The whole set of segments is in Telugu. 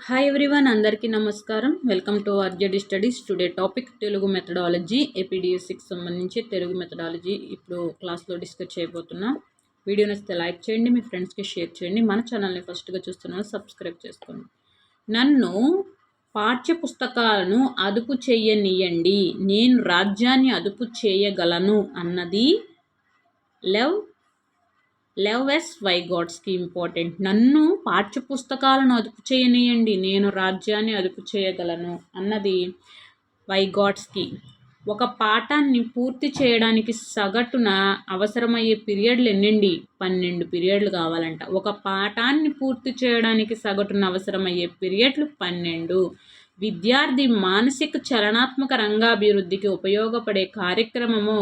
హాయ్ ఎవ్రీవన్, అందరికీ నమస్కారం. Welcome to RJD studies. Today topic Telugu methodology, ఏపీడిఎస్సికి సంబంధించి తెలుగు మెథడాలజీ ఇప్పుడు క్లాస్లో డిస్కస్ చేయబోతున్నా. వీడియో నచ్చితే లైక్ చేయండి, మీ ఫ్రెండ్స్కి షేర్ చేయండి. మన ఛానల్ని ఫస్ట్గా చూస్తున్న సబ్స్క్రైబ్ చేసుకోండి. నన్ను పాఠ్య పుస్తకాలను అదుపు చేయనియండి, నేను రాజ్యాన్ని అదుపు చేయగలను అన్నది లెవ్ వైగాట్స్కి ఇంపార్టెంట్. నన్ను పాఠ్యపుస్తకాలను అదుపు చేయనియండి, నేను రాజ్యాన్ని అదుపు చేయగలను అన్నది వైగాట్స్కి. ఒక పాఠాన్ని పూర్తి చేయడానికి సగటున అవసరమయ్యే పీరియడ్లు ఎన్నండి? 12 పీరియడ్లు కావాలంట. ఒక పాఠాన్ని పూర్తి చేయడానికి సగటున అవసరమయ్యే పీరియడ్లు 12. విద్యార్థి మానసిక చలనాత్మక రంగాభివృద్ధికి ఉపయోగపడే కార్యక్రమము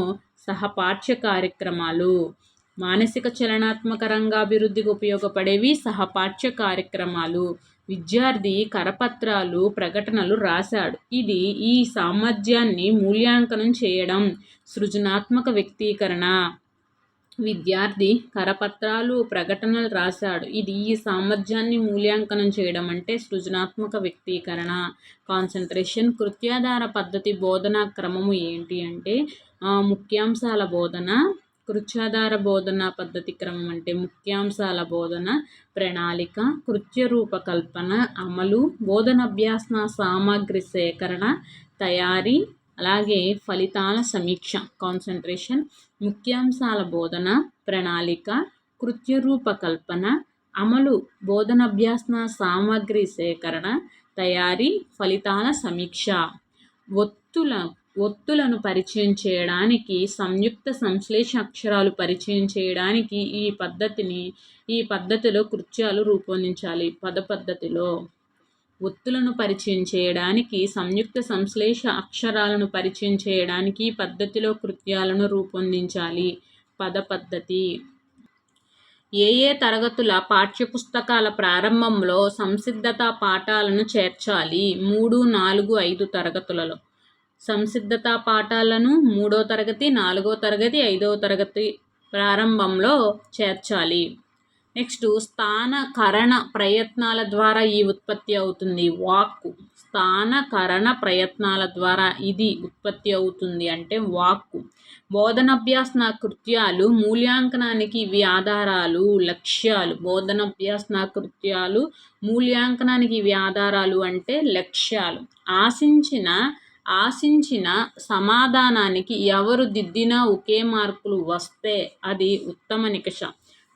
సహపాఠ్య కార్యక్రమాలు. మానసిక చలనాత్మక రంగాభివృద్ధికి ఉపయోగపడేవి సహపాఠ్య కార్యక్రమాలు. విద్యార్థి కరపత్రాలు, ప్రకటనలు రాశాడు. ఇది ఈ సామర్థ్యాన్ని మూల్యాంకనం చేయడం సృజనాత్మక వ్యక్తీకరణ. విద్యార్థి కరపత్రాలు, ప్రకటనలు రాశాడు. ఇది ఈ సామర్థ్యాన్ని మూల్యాంకనం చేయడం అంటే సృజనాత్మక వ్యక్తీకరణ. కాన్సన్ట్రేషన్. కృత్యాధార పద్ధతి బోధనా క్రమము ఏంటి అంటే ముఖ్యాంశాల బోధన. కృత్యాధార బోధన పద్ధతి క్రమం అంటే ముఖ్యాంశాల బోధన, ప్రణాళిక, కృత్య రూపకల్పన, అమలు, బోధనాభ్యాసన సామగ్రి సేకరణ, తయారీ, అలాగే ఫలితాల సమీక్ష. కాన్సన్ట్రేషన్. ముఖ్యాంశాల బోధన, ప్రణాళిక, కృత్య రూపకల్పన, అమలు, బోధనాభ్యాసన సామగ్రి సేకరణ, తయారీ, ఫలితాల సమీక్ష. ఒత్తులను పరిచయం చేయడానికి, సంయుక్త సంశ్లేష అక్షరాలు పరిచయం చేయడానికి ఈ పద్ధతిలో కృత్యాలు రూపొందించాలి. పద్ధతిలో ఒత్తులను పరిచయం చేయడానికి, సంయుక్త సంశ్లేష అక్షరాలను పరిచయం చేయడానికి ఈ పద్ధతిలో కృత్యాలను రూపొందించాలి. పద్ధతి. ఏ తరగతుల పాఠ్యపుస్తకాల ప్రారంభంలో సంసిద్ధతా పాఠాలను చేర్చాలి? 3, 4, 5 తరగతులలో సంసిద్ధతా పాఠాలను 3వ తరగతి, 4వ తరగతి, 5వ తరగతి ప్రారంభంలో చేర్చాలి. నెక్స్ట్, స్థానకరణ ప్రయత్నాల ద్వారా ఈ ఉత్పత్తి అవుతుంది వాక్కు. స్థానకరణ ప్రయత్నాల ద్వారా ఇది ఉత్పత్తి అవుతుంది అంటే వాక్కు. బోధనాభ్యాసన కృత్యాలు మూల్యాంకనానికి ఇవి ఆధారాలు, లక్ష్యాలు. బోధనాభ్యాసన కృత్యాలు మూల్యాంకనానికి ఇవి ఆధారాలు అంటే లక్ష్యాలు. ఆశించిన సమాధానానికి ఎవరు దిద్దినా ఒకే మార్కులు వస్తే అది ఉత్తమ నికష.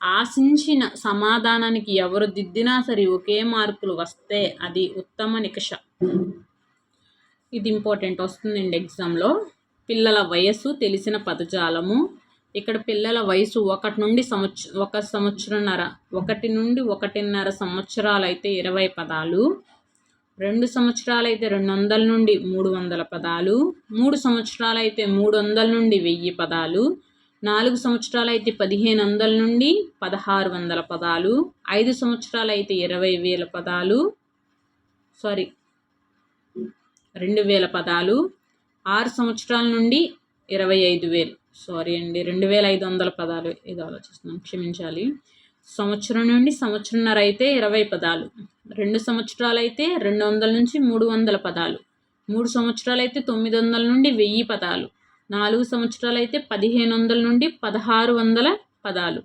ఆశించిన సమాధానానికి ఎవరు దిద్దినా సరే ఒకే మార్కులు వస్తే అది ఉత్తమ నికష. ఇది ఇంపార్టెంట్, వస్తుందండి ఎగ్జామ్లో. పిల్లల వయస్సు, తెలిసిన పదజాలము. ఇక్కడ పిల్లల వయసు 1 నుండి 1 సంవత్సరంన్నర, 1 నుండి 1.5 సంవత్సరాలు అయితే 20 పదాలు, 2 సంవత్సరాలు అయితే 200 నుండి 300 పదాలు, 3 సంవత్సరాలు అయితే 300 నుండి 1000 పదాలు, 4 సంవత్సరాలు అయితే 1500 నుండి 1600 పదాలు, 5 సంవత్సరాలు అయితే 20,000 పదాలు, 2000 పదాలు, 6 సంవత్సరాల నుండి 25,000, 2500 పదాలు. ఇది ఆలోచిస్తున్నాను, క్షమించాలి. సంవత్సరం నుండి సంవత్సరంన్నర అయితే 20 పదాలు, 2 సంవత్సరాలు అయితే 200 నుంచి 300 పదాలు, 3 సంవత్సరాలు అయితే 900 నుండి 1000 పదాలు, 4 సంవత్సరాలు అయితే 1500 నుండి 1600 పదాలు,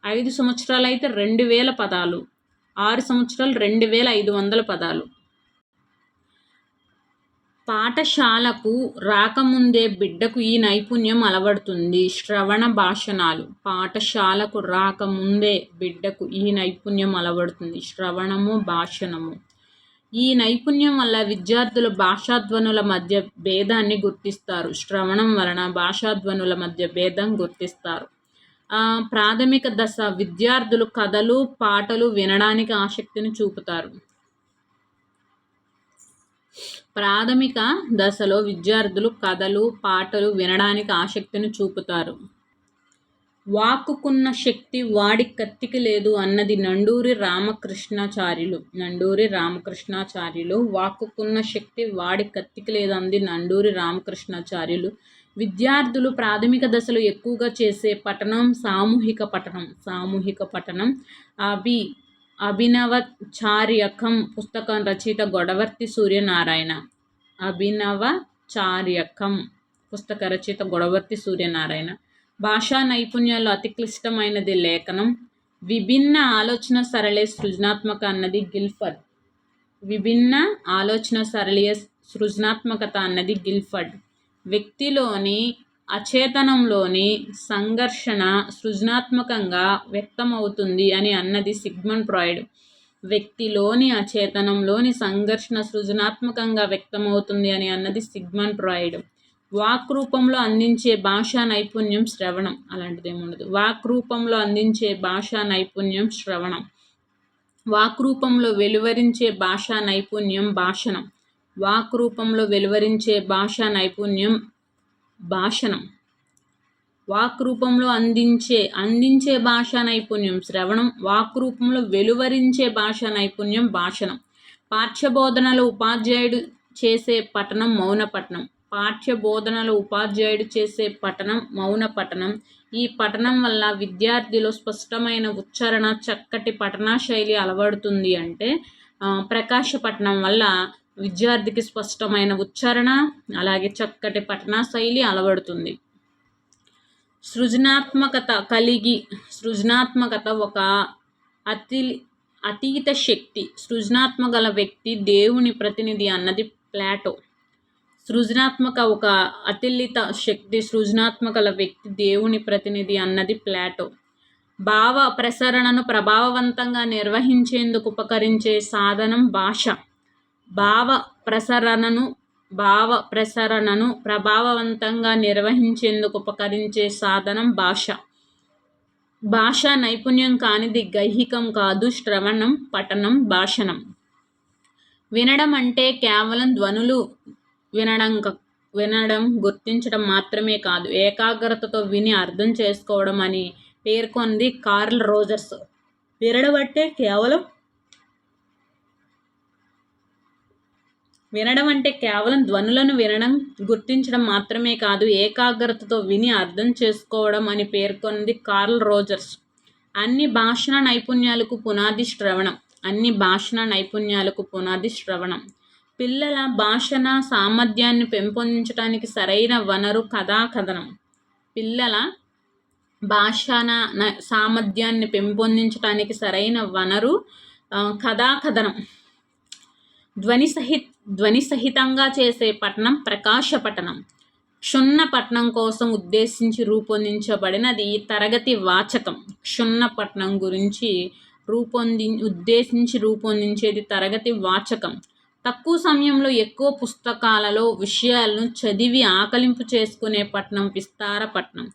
5 సంవత్సరాలు అయితే 2000 పదాలు, 6 సంవత్సరాలు 2500 పదాలు. పాఠశాలకు రాకముందే బిడ్డకు ఈ నైపుణ్యం అలవడుతుంది. శ్రవణ భాషణాలు. పాఠశాలకు రాకముందే బిడ్డకు ఈ నైపుణ్యం అలవడుతుంది. శ్రవణము, భాషణము. ఈ నైపుణ్యం వల్ల విద్యార్థులు భాషాధ్వనుల మధ్య భేదాన్ని గుర్తిస్తారు. శ్రవణం వలన భాషాధ్వనుల మధ్య భేదం గుర్తిస్తారు. ప్రాథమిక దశ విద్యార్థులు కథలు, పాటలు వినడానికి ఆసక్తిని చూపుతారు. ప్రాథమిక దశలో విద్యార్థులు కథలు, పాటలు వినడానికి ఆసక్తిని చూపుతారు. వాక్కుకున్న శక్తి వాడి కత్తికి లేదు అన్నది నండూరి రామకృష్ణాచార్యులు. వాక్కుకున్న శక్తి వాడి కత్తికి లేదు అన్నది నండూరి రామకృష్ణాచార్యులు. విద్యార్థులు ప్రాథమిక దశలో ఎక్కువగా చేసే పఠనం సామూహిక పఠనం. అవి అభినవచార్యకం పుస్తకం రచయిత గొడవర్తి సూర్యనారాయణ. అభినవచార్యకం పుస్తక రచయిత గొడవర్తి సూర్యనారాయణ. భాషా నైపుణ్యాల్లో అతి క్లిష్టమైనది లేఖనం. విభిన్న ఆలోచన సరళి సృజనాత్మక అన్నది గిల్ఫర్డ్. విభిన్న ఆలోచన సరళి సృజనాత్మకత అన్నది గిల్ఫర్డ్. వ్యక్తిలోని అచేతనంలోని సంఘర్షణ సృజనాత్మకంగా వ్యక్తమవుతుంది అని అన్నది సిగ్మండ్ ఫ్రాయిడ్. వ్యక్తిలోని అచేతనంలోని సంఘర్షణ సృజనాత్మకంగా వ్యక్తమవుతుంది అని అన్నది సిగ్మండ్ ఫ్రాయిడ్. వాక్ రూపంలో అందించే భాషా నైపుణ్యం శ్రవణం. అలాంటిదేముండదు. వాక్ రూపంలో అందించే భాషా నైపుణ్యం శ్రవణం. వాక్ రూపంలో వెలువరించే భాషా నైపుణ్యం భాషణం. వాక్ రూపంలో వెలువరించే భాషా నైపుణ్యం భాషణం. వాక్ రూపంలో అందించే భాషా నైపుణ్యం శ్రవణం. వాక్ రూపంలో వెలువరించే భాషా నైపుణ్యం భాషణం. పాఠ్యబోధనలో ఉపాధ్యాయుడు చేసే పఠనం మౌన పఠనం. పాఠ్యబోధనలో ఉపాధ్యాయుడు చేసే పఠనం మౌన పఠనం. ఈ పఠనం వల్ల విద్యార్థిలో స్పష్టమైన ఉచ్చారణ, చక్కటి పఠనా శైలి అలవడుతుంది. అంటే ప్రకాశ పఠనం వల్ల విద్యార్థికి స్పష్టమైన ఉచ్చారణ, అలాగే చక్కటి పఠనా శైలి అలవడుతుంది. సృజనాత్మకత ఒక అతీత శక్తి. సృజనాత్మక గల వ్యక్తి దేవుని ప్రతినిధి అన్నది ప్లాటో. ఒక అతిలిత శక్తి. సృజనాత్మకల వ్యక్తి దేవుని ప్రతినిధి అన్నది ప్లాటో. భావ ప్రసరణను ప్రభావవంతంగా నిర్వహించేందుకు ఉపకరించే సాధనం భాష. భావ ప్రసరణను ప్రభావవంతంగా నిర్వహించేందుకు ఉపకరించే సాధనం భాష. భాషా నైపుణ్యం కానిది గైహికం కాదు. శ్రవణం, పఠనం, భాషణం. వినడం అంటే కేవలం ధ్వనులు వినడం, గుర్తించడం మాత్రమే కాదు, ఏకాగ్రతతో విని అర్థం చేసుకోవడం అని పేర్కొంది కార్ల్ రోజర్స్. వినడం అంటే కేవలం ధ్వనులను వినడం, గుర్తించడం మాత్రమే కాదు, ఏకాగ్రతతో విని అర్థం చేసుకోవడం అని పేర్కొంది కార్ల్ రోజర్స్. అన్ని భాషణ నైపుణ్యాలకు పునాది శ్రవణం. పిల్లల భాషణ సామర్థ్యాన్ని పెంపొందించడానికి సరైన వనరు కథాకథనం. పిల్లల భాషణ సామర్థ్యాన్ని పెంపొందించడానికి సరైన వనరు కథాకథనం. ధ్వని సహితంగా చేసే పఠనం ప్రకాశ పఠనం. క్షుణ్ణ పఠనం కోసం ఉద్దేశించి రూపొందించబడినది తరగతి వాచకం. క్షుణ్ణ పఠనం గురించి ఉద్దేశించి రూపొందించేది తరగతి వాచకం. తక్కువ సమయంలో ఎక్కువ పుస్తకాలలో విషయాలను చదివి ఆకలింపు చేసుకునే పఠనం విస్తార పఠనం.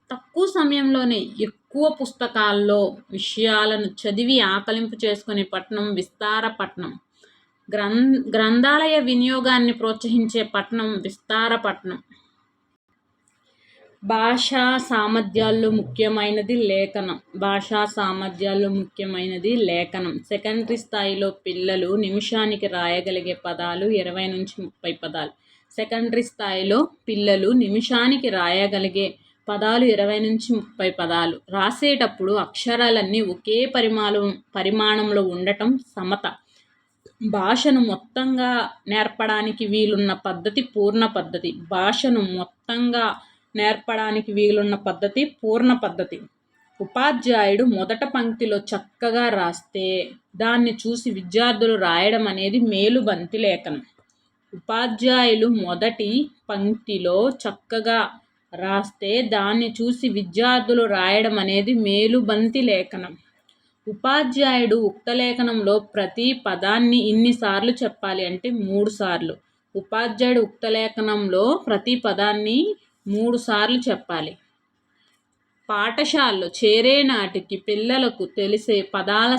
తక్కువ సమయంలోనే ఎక్కువ పుస్తకాల్లో విషయాలను చదివి ఆకలింపు చేసుకునే పఠనం విస్తార పఠనం. గ్రంథాలయ వినియోగాన్ని ప్రోత్సహించే పఠనం విస్తార పఠనం. భాషా సామర్థ్యాల్లో ముఖ్యమైనది లేఖనం. సెకండరీ స్థాయిలో పిల్లలు నిమిషానికి రాయగలిగే పదాలు 20 నుంచి 30 పదాలు. సెకండరీ స్థాయిలో పిల్లలు నిమిషానికి రాయగలిగే పదాలు 20 నుంచి 30 పదాలు. రాసేటప్పుడు అక్షరాలన్నీ ఒకే పరిమాణంలో ఉండటం సమత. భాషను మొత్తంగా నేర్పడానికి వీలున్న పద్ధతి పూర్ణ పద్ధతి. ఉపాధ్యాయుడు మొదట పంక్తిలో చక్కగా రాస్తే దాన్ని చూసి విద్యార్థులు రాయడం అనేది మేలుబంతి లేఖనం. ఉపాధ్యాయులు మొదటి పంక్తిలో చక్కగా రాస్తే దాన్ని చూసి విద్యార్థులు రాయడం అనేది మేలుబంతి లేఖనం. ఉపాధ్యాయుడు ఉక్త లేఖనంలో ప్రతి పదాన్ని ఇన్నిసార్లు చెప్పాలి అంటే 3 సార్లు. ఉపాధ్యాయుడు ఉక్త లేఖనంలో ప్రతి పదాన్ని 3 సార్లు చెప్పాలి. పాఠశాలలో చేరే నాటికి పిల్లలకు తెలిసే పదాల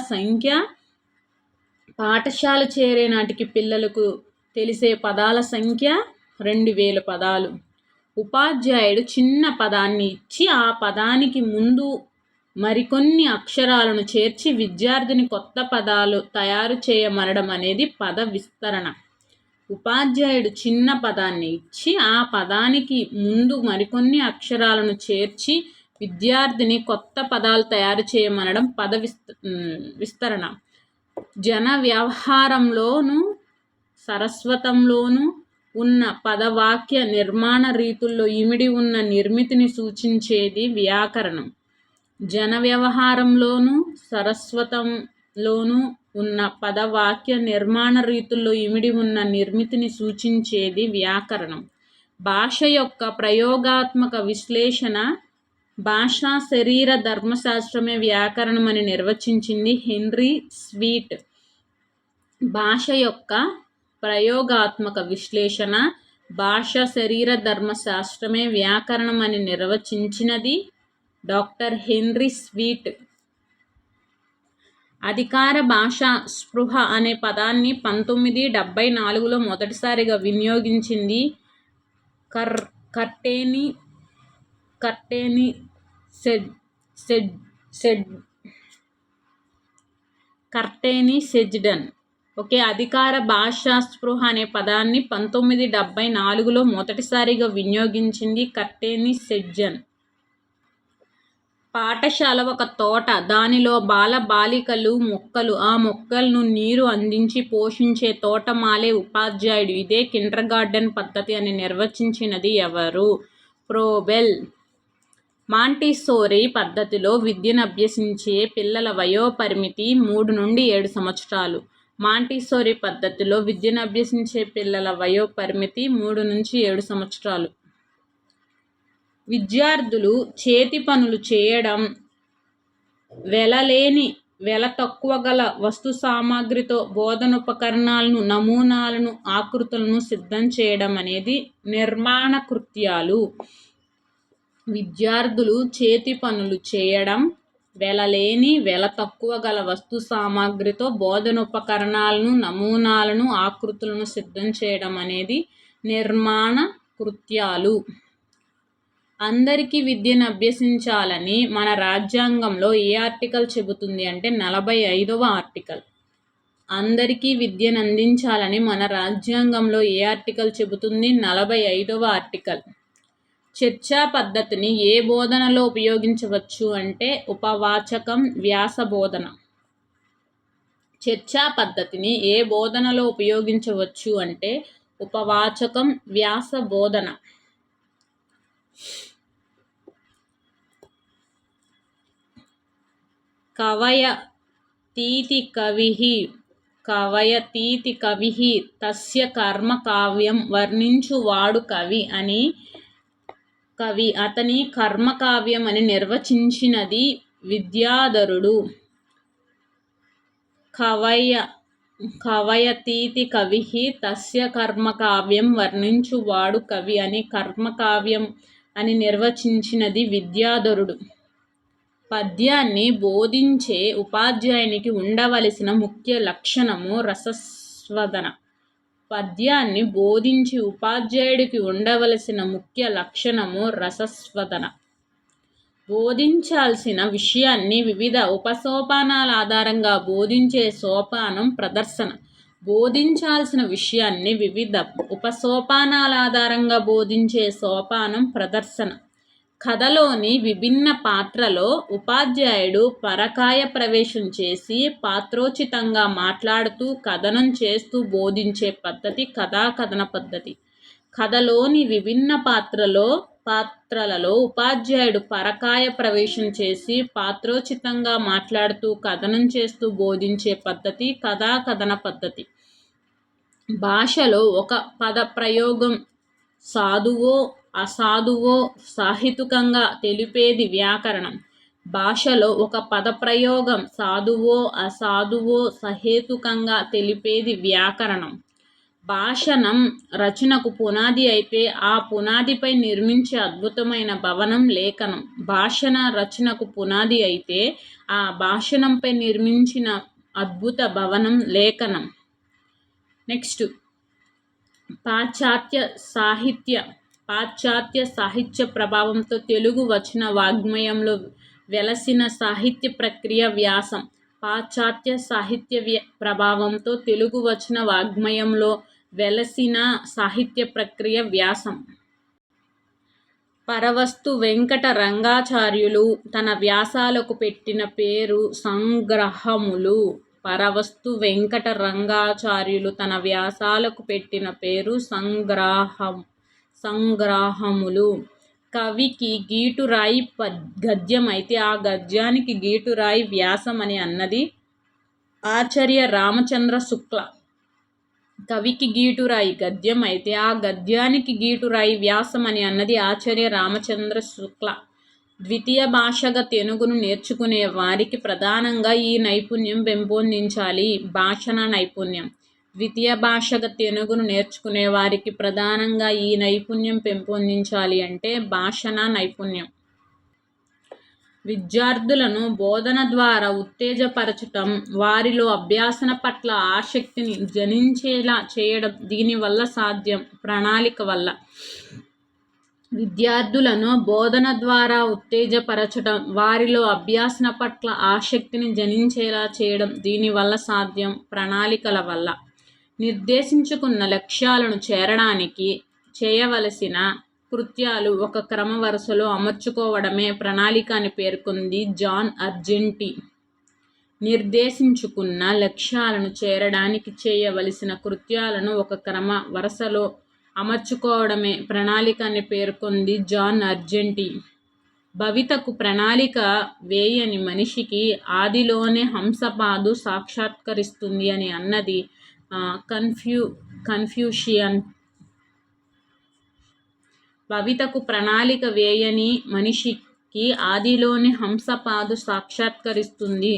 సంఖ్య 2000 పదాలు. ఉపాధ్యాయుడు చిన్న పదాన్ని ఇచ్చి ఆ పదానికి ముందు మరికొన్ని అక్షరాలను చేర్చి విద్యార్థిని కొత్త పదాలు తయారు చేయమనడం అనేది పద విస్తరణ. ఉపాధ్యాయుడు చిన్న పదాన్ని ఇచ్చి ఆ పదానికి ముందు మరికొన్ని అక్షరాలను చేర్చి విద్యార్థిని కొత్త పదాలు తయారు చేయమనడం పద విస్తరణ. జన వ్యవహారంలోను సరస్వతంలోను ఉన్న పదవాక్య నిర్మాణ రీతుల్లో ఇమిడి ఉన్న నిర్మితిని సూచించేది వ్యాకరణం. జన వ్యవహారంలోను సరస్వతంలోను ఉన్న పదవాక్య నిర్మాణ రీతుల్లో ఇమిడి ఉన్న నిర్మితిని సూచించేది వ్యాకరణం. భాష యొక్క ప్రయోగాత్మక విశ్లేషణ భాషా శరీర ధర్మశాస్త్రమే వ్యాకరణం అని నిర్వచించింది హెన్రీ స్వీట్. భాష యొక్క ప్రయోగాత్మక విశ్లేషణ భాష శరీర ధర్మశాస్త్రమే వ్యాకరణం అని నిర్వచించినది డాక్టర్ హెన్రీ స్వీట్. అధికార భాషా స్పృహ అనే పదాన్ని 1974లో మొదటిసారిగా వినియోగించింది కర్టెనీ సెజ్డన్. ఓకే, అధికార భాషా స్పృహ అనే పదాన్ని 1974లో మొదటిసారిగా వినియోగించింది కర్టెనీ సెజ్డన్. పాఠశాల ఒక తోట, దానిలో బాల బాలికలు మొక్కలు, ఆ మొక్కలను నీరు అందించి పోషించే తోటమాలే ఉపాధ్యాయుడు. ఇదే కిండర్గార్టెన్ పద్ధతి అని నిర్వచించినది ఎవరు? ఫ్రోబెల్. మాంటిసోరీ పద్ధతిలో విద్యను అభ్యసించే పిల్లల వయోపరిమితి 3 నుండి 7 సంవత్సరాలు. మాంటిసోరీ పద్ధతిలో విద్యను అభ్యసించే పిల్లల వయోపరిమితి 3 నుంచి 7 సంవత్సరాలు. విద్యార్థులు చేతి పనులు చేయడం, వెల తక్కువ గల వస్తు సామాగ్రితో బోధనోపకరణాలను, నమూనాలను, ఆకృతులను సిద్ధం చేయడం అనేది నిర్మాణ కృత్యాలు. విద్యార్థులు చేతి పనులు చేయడం, వెల తక్కువ గల వస్తు సామాగ్రితో బోధనోపకరణాలను, నమూనాలను, ఆకృతులను సిద్ధం చేయడం అనేది నిర్మాణ కృత్యాలు. అందరికీ విద్యను అభ్యసించాలని మన రాజ్యాంగంలో ఏ ఆర్టికల్ చెబుతుంది అంటే 45వ ఆర్టికల్. అందరికీ విద్యను అందించాలని మన రాజ్యాంగంలో ఏ ఆర్టికల్ చెబుతుంది? 45వ ఆర్టికల్. చర్చా పద్ధతిని ఏ బోధనలో ఉపయోగించవచ్చు అంటే ఉపవాచకం, వ్యాస బోధన. చర్చా పద్ధతిని ఏ బోధనలో ఉపయోగించవచ్చు అంటే ఉపవాచకం, వ్యాస బోధన. కవయతీతి కవిః తస్య కర్మ కావ్యం. వర్ణించువాడు కవి, అతని కర్మకావ్యం అని నిర్వచించినది విద్యాధరుడు. కవయతీతి కవిః తస్య కర్మకావ్యం. వర్ణించువాడు కవి అని కర్మకావ్యం అని నిర్వచించినది విద్యాధరుడు. పద్యాన్ని బోధించే ఉపాధ్యాయునికి ఉండవలసిన ముఖ్య లక్షణము రసస్వదన. పద్యాన్ని బోధించే ఉపాధ్యాయుడికి ఉండవలసిన ముఖ్య లక్షణము రసస్వదన. బోధించాల్సిన విషయాన్ని వివిధ ఉపసోపానాల ఆధారంగా బోధించే సోపానం ప్రదర్శన. బోధించాల్సిన విషయాన్ని వివిధ ఉపసోపానాల ఆధారంగా బోధించే సోపానం ప్రదర్శన. కథలోని విభిన్న పాత్రలో ఉపాధ్యాయుడు పరకాయ ప్రవేశం చేసి పాత్రోచితంగా మాట్లాడుతూ కథనం చేస్తూ బోధించే పద్ధతి కథాకథన పద్ధతి. కథలోని విభిన్న పాత్రలలో ఉపాధ్యాయుడు పరకాయ ప్రవేశం చేసి పాత్రోచితంగా మాట్లాడుతూ కథనం చేస్తూ బోధించే పద్ధతి కథాకథన పద్ధతి. భాషలో ఒక పద ప్రయోగం సాధువో అసాధువో సాహితుకంగా తెలిపేది వ్యాకరణం. భాషలో ఒక పదప్రయోగం సాధువో అసాధువో సహేతుకంగా తెలిపేది వ్యాకరణం. భాషణం రచనకు పునాది అయితే ఆ పునాదిపై నిర్మించే అద్భుతమైన భవనం లేఖనం. భాషణ రచనకు పునాది అయితే ఆ భాషణంపై నిర్మించిన అద్భుత భవనం లేఖనం. నెక్స్ట్, పాశ్చాత్య సాహిత్య ప్రభావంతో తెలుగు వచన వాగ్మయంలో వెలసిన సాహిత్య ప్రక్రియ వ్యాసం. పాశ్చాత్య సాహిత్య ప్రభావంతో తెలుగు వచన వాగ్మయంలో వెలసిన సాహిత్య ప్రక్రియ వ్యాసం. పరవస్తు వెంకట రంగాచార్యులు తన వ్యాసాలకు పెట్టిన పేరు సంగ్రహములు. పరవస్తు వెంకట రంగాచార్యులు తన వ్యాసాలకు పెట్టిన పేరు సంగ్రాహములు. కవికి గీటురాయి గద్యం అయితే ఆ గద్యానికి గీటురాయి వ్యాసం అని అన్నది ఆచార్య రామచంద్ర శుక్ల. కవికి గీటురాయి గద్యం అయితే ఆ గద్యానికి గీటురాయి వ్యాసం అని అన్నది ఆచార్య రామచంద్ర శుక్ల. ద్వితీయ భాషగా తెలుగును నేర్చుకునే వారికి ప్రధానంగా ఈ నైపుణ్యం పెంపొందించాలి. భాషణ నైపుణ్యం. ద్వితీయ భాషగా తెలుగును నేర్చుకునే వారికి ప్రధానంగా ఈ నైపుణ్యం పెంపొందించాలి అంటే భాషణ నైపుణ్యం. విద్యార్థులను బోధన ద్వారా ఉత్తేజపరచటం, వారిలో అభ్యాసన పట్ల ఆసక్తిని జనించేలా చేయడం దీనివల్ల సాధ్యం. ప్రణాళిక వల్ల. విద్యార్థులను బోధన ద్వారా ఉత్తేజపరచడం, వారిలో అభ్యాసన పట్ల ఆసక్తిని జనించేలా చేయడం దీనివల్ల సాధ్యం. ప్రణాళికల వల్ల. నిర్దేశించుకున్న లక్ష్యాలను చేరడానికి చేయవలసిన కృత్యాలు ఒక క్రమ వరుసలో అమర్చుకోవడమే ప్రణాళిక అని పేర్కొంది జాన్ అర్జెంటీ. నిర్దేశించుకున్న లక్ష్యాలను చేరడానికి చేయవలసిన కృత్యాలను ఒక క్రమ వరుసలో అమర్చుకోవడమే ప్రణాళిక అని పేర్కొంది జాన్ అర్జెంటీ. భవితకు ప్రణాళిక వేయని మనిషికి ఆదిలోనే హంసపాదు సాక్షాత్కరిస్తుంది అని అన్నది కన్ఫ్యూషియన్. భవితకు ప్రణాళిక వేయని మనిషికి ఆదిలోనే హంసపాదు సాక్షాత్కరిస్తుంది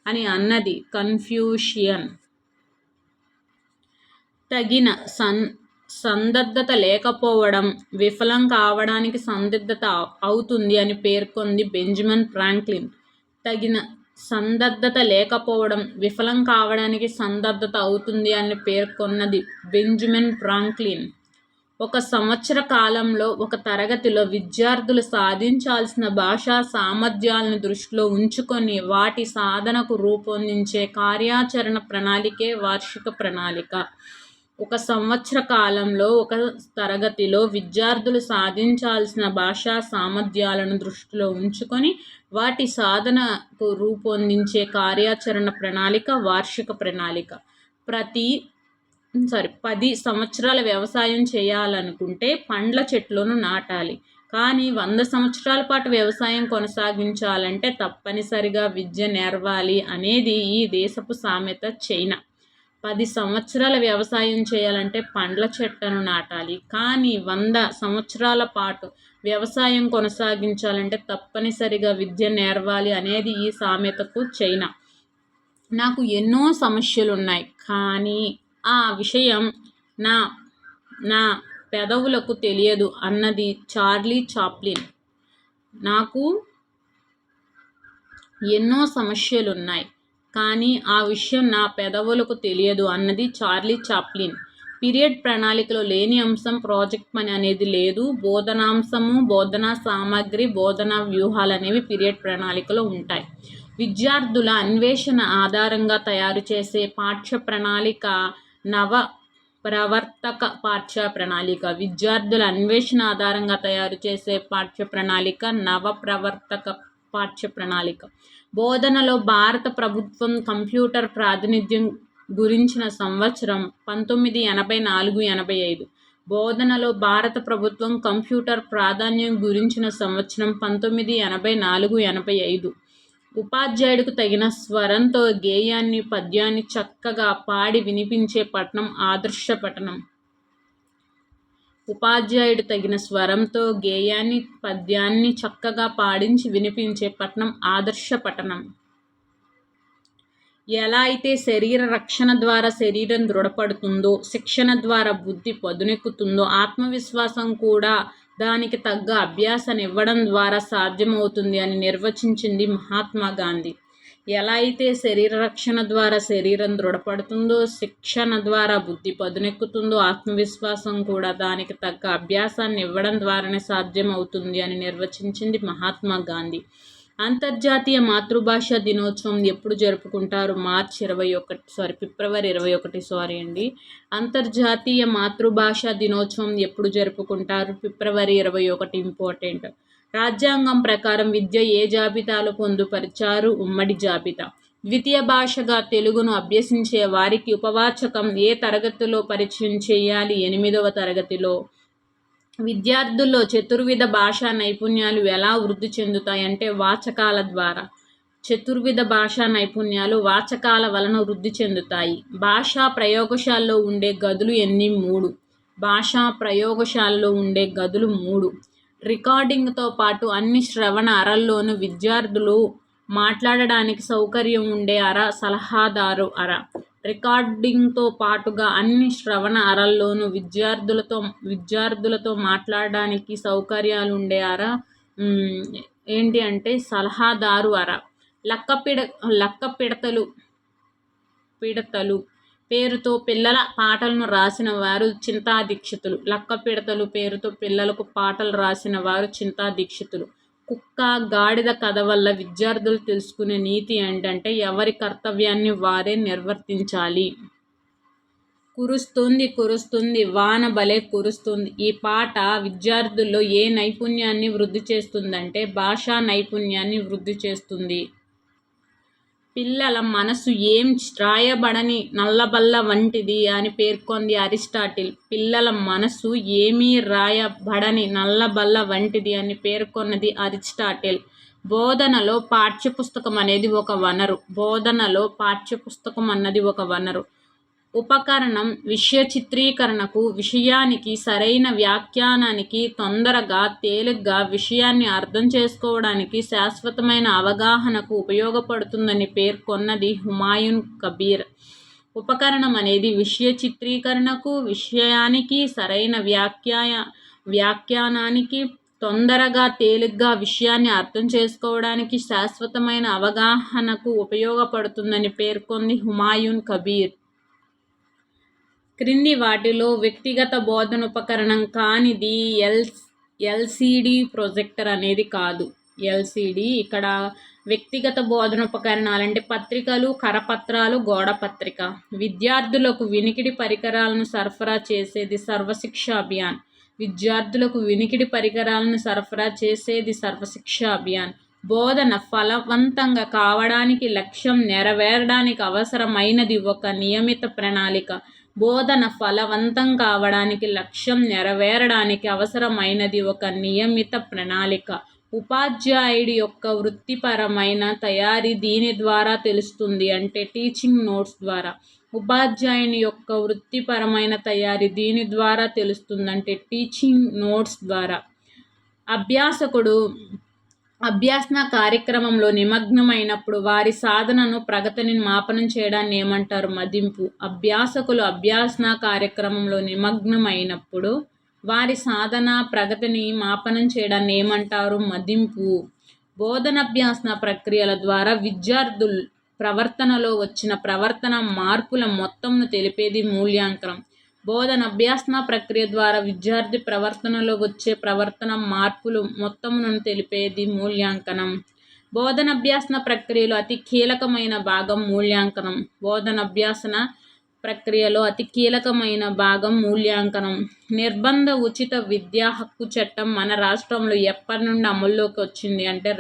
అని అన్నది కన్ఫ్యూషియన్. తగిన సందిగ్ధత లేకపోవడం విఫలం కావడానికి సందిగ్ధత అవుతుంది అని పేర్కొంది బెంజమిన్ ఫ్రాంక్లిన్. తగిన సందిగ్ధత లేకపోవడం విఫలం కావడానికి సందిగ్ధత అవుతుంది అని పేర్కొన్నది బెంజమిన్ ఫ్రాంక్లిన్. ఒక సంవత్సర కాలంలో ఒక తరగతిలో విద్యార్థులు సాధించాల్సిన భాషా సామర్థ్యాలను దృష్టిలో ఉంచుకొని వాటి సాధనకు రూపొందించే కార్యాచరణ ప్రణాళికే వార్షిక ప్రణాళిక. ఒక సంవత్సర కాలంలో ఒక తరగతిలో విద్యార్థులు సాధించాల్సిన భాషా సామర్థ్యాలను దృష్టిలో ఉంచుకొని వాటి సాధనకు రూపొందించే కార్యాచరణ ప్రణాళిక వార్షిక ప్రణాళిక. 10 సంవత్సరాల వ్యవసాయం చేయాలనుకుంటే పండ్ల చెట్లను నాటాలి. కానీ 100 సంవత్సరాల పాటు వ్యవసాయం కొనసాగించాలంటే తప్పనిసరిగా విద్య నేర్వాలి అనేది ఈ దేశపు సామెత. చైనా. 10 సంవత్సరాల వ్యవసాయం చేయాలంటే పండ్ల చెట్లను నాటాలి. కానీ 100 సంవత్సరాల పాటు వ్యవసాయం కొనసాగించాలంటే తప్పనిసరిగా విద్య నేర్వాలి అనేది ఈ సామెతకు చైనా. నాకు ఎన్నో సమస్యలున్నాయి, కానీ ఆ విషయం నా పెదవులకు తెలియదు అన్నది చార్లీ చాప్లిన్. నాకు ఎన్నో సమస్యలున్నాయి, కానీ ఆ విషయం నా పెదవులకు తెలియదు అన్నది చార్లీ చాప్లిన్. పీరియడ్ ప్రణాళికలో లేని అంశం ప్రాజెక్ట్ పని అనేది లేదు. బోధనాంశము, బోధనా సామగ్రి, బోధనా వ్యూహాలు అనేవి పీరియడ్ ప్రణాళికలో ఉంటాయి. విద్యార్థుల అన్వేషణ ఆధారంగా తయారు చేసే పాఠ్య ప్రణాళిక నవ ప్రవర్తక పాఠ్య ప్రణాళిక. విద్యార్థుల అన్వేషణ ఆధారంగా తయారు చేసే పాఠ్య ప్రణాళిక నవ ప్రవర్తక పాఠ్య ప్రణాళిక. బోధనలో భారత ప్రభుత్వం కంప్యూటర్ ప్రాతినిధ్యం గురించిన సంవత్సరం 1984-85. బోధనలో భారత ప్రభుత్వం కంప్యూటర్ ప్రాధాన్యం గురించిన సంవత్సరం 1984-85. ఉపాధ్యాయుడికి తగిన స్వరంతో గేయాన్ని పద్యాన్ని చక్కగా పాడి వినిపించే పఠనం ఆదర్శ పఠనం. ఉపాధ్యాయుడు తగిన స్వరంతో గేయాన్ని పద్యాన్ని చక్కగా పాడించి వినిపించే పఠనం ఆదర్శ పఠనం. ఎలా అయితే శరీర రక్షణ ద్వారా శరీరం దృఢపడుతుందో, శిక్షణ ద్వారా బుద్ధి పదునెక్కుతుందో, ఆత్మవిశ్వాసం కూడా దానికి తగ్గ అభ్యాసాన్ని ఇవ్వడం ద్వారా సాధ్యమవుతుంది అని నిర్వచించింది మహాత్మా గాంధీ. ఎలా అయితే శరీర రక్షణ ద్వారా శరీరం దృఢపడుతుందో, శిక్షణ ద్వారా బుద్ధి పదునెక్కుతుందో, ఆత్మవిశ్వాసం కూడా దానికి తగ్గ అభ్యాసాన్ని ఇవ్వడం ద్వారానే సాధ్యమవుతుంది అని నిర్వచించింది మహాత్మా గాంధీ. అంతర్జాతీయ మాతృభాష దినోత్సవం ఎప్పుడు జరుపుకుంటారు? ఫిబ్రవరి 21. అంతర్జాతీయ మాతృభాష దినోత్సవం ఎప్పుడు జరుపుకుంటారు? ఫిబ్రవరి 21. ఇంపార్టెంట్. రాజ్యాంగం ప్రకారం విద్య ఏ జాబితాలో పొందుపరిచారు? ఉమ్మడి జాబితా. ద్వితీయ భాషగా తెలుగును అభ్యసించే వారికి ఉపవాచకం ఏ తరగతిలో పరిచయం చేయాలి? 8వ తరగతిలో. విద్యార్థుల్లో చతుర్విధ భాషా నైపుణ్యాలు ఎలా వృద్ధి చెందుతాయంటే వాచకాల ద్వారా. చతుర్విధ భాషా నైపుణ్యాలు వాచకాల వలన వృద్ధి చెందుతాయి. భాషా ప్రయోగశాలలో ఉండే గదులు ఎన్ని? 3. భాషా ప్రయోగశాలలో ఉండే గదులు 3. రికార్డింగ్తో పాటు అన్ని శ్రవణ అరల్లోనూ విద్యార్థులు మాట్లాడడానికి సౌకర్యం ఉండే అర సలహాదారు అర. రికార్డింగ్తో పాటుగా అన్ని శ్రవణ అరల్లోనూ విద్యార్థులతో మాట్లాడడానికి సౌకర్యాలు ఉండే అర ఏంటి అంటే సలహాదారు అర. పిడతలు పేరుతో పిల్లల పాటలను రాసిన వారు చింతా దీక్షితులు. పిడతలు పేరుతో పిల్లలకు పాటలు రాసిన వారు చింతా దీక్షితులు. కుక్క గాడిద కథ వల్ల విద్యార్థులు తెలుసుకునే నీతి ఏంటంటే ఎవరి కర్తవ్యాన్ని వారే నిర్వర్తించాలి. కురుస్తుంది వాన భలే కురుస్తుంది. ఈ పాట విద్యార్థుల్లో ఏ నైపుణ్యాన్ని వృద్ధి చేస్తుందంటే భాషా నైపుణ్యాన్ని వృద్ధి చేస్తుంది. పిల్లల మనసు ఏం రాయబడని నల్లబల్ల వంటిది అని పేర్కొంది అరిస్టాటిల్. పిల్లల మనసు ఏమీ రాయబడని నల్లబల్ల వంటిది అని పేర్కొన్నది అరిస్టాటిల్. బోధనలో పాఠ్యపుస్తకం అన్నది ఒక వనరు. ఉపకరణం విషయ చిత్రీకరణకు, విషయానికి సరైన వ్యాఖ్యానానికి, తొందరగా తేలిగ్గా విషయాన్ని అర్థం చేసుకోవడానికి, శాశ్వతమైన అవగాహనకు ఉపయోగపడుతుందని పేర్కొన్నది హుమాయూన్ కబీర్. ఉపకరణం అనేది విషయ చిత్రీకరణకు, విషయానికి సరైన వ్యాఖ్యానానికి, తొందరగా తేలిగ్గా విషయాన్ని అర్థం చేసుకోవడానికి, శాశ్వతమైన అవగాహనకు ఉపయోగపడుతుందని పేర్కొంది హుమాయూన్ కబీర్. క్రింది వాటిలో వ్యక్తిగత బోధనోపకరణం కానిది ఎల్సిడి ప్రొజెక్టర్ అనేది కాదు. ఎల్సిడి ఇక్కడ వ్యక్తిగత బోధనోపకరణాలంటే పత్రికలు, కరపత్రాలు, గోడ పత్రిక. విద్యార్థులకు వినికిడి పరికరాలను సరఫరా చేసేది సర్వశిక్ష అభియాన్. బోధన ఫలవంతంగా కావడానికి, లక్ష్యం నెరవేరడానికి అవసరమైనది ఒక నియమిత ప్రణాళిక. ఉపాధ్యాయుడి యొక్క వృత్తిపరమైన తయారీ దీని ద్వారా తెలుస్తుంది అంటే టీచింగ్ నోట్స్ ద్వారా. ఉపాధ్యాయుని యొక్క వృత్తిపరమైన తయారీ దీని ద్వారా తెలుస్తుందంటే టీచింగ్ నోట్స్ ద్వారా. అభ్యాసకుడు అభ్యాసన కార్యక్రమంలో నిమగ్నమైనప్పుడు వారి సాధనను ప్రగతిని మాపనం చేయడాన్ని ఏమంటారు? మదింపు. అభ్యాసకులు అభ్యాసన కార్యక్రమంలో నిమగ్నమైనప్పుడు వారి సాధన ప్రగతిని మాపనం చేయడాన్ని ఏమంటారు? మదింపు. బోధనాభ్యాసన ప్రక్రియల ద్వారా విద్యార్థుల ప్రవర్తనలో వచ్చిన ప్రవర్తన మార్పుల మొత్తంను తెలిపేది మూల్యాంకనం. బోధనాభ్యాసన ప్రక్రియ ద్వారా విద్యార్థి ప్రవర్తనలో వచ్చే ప్రవర్తన మార్పులు మొత్తమును తెలిపేది మూల్యాంకనం. బోధనాభ్యాసన ప్రక్రియలో అతి కీలకమైన భాగం మూల్యాంకనం. బోధనాభ్యాసన ప్రక్రియలో అతి కీలకమైన భాగం మూల్యాంకనం. నిర్బంధ ఉచిత విద్యా హక్కు చట్టం మన రాష్ట్రంలో ఎప్పటి నుండి అమల్లోకి వచ్చింది అంటే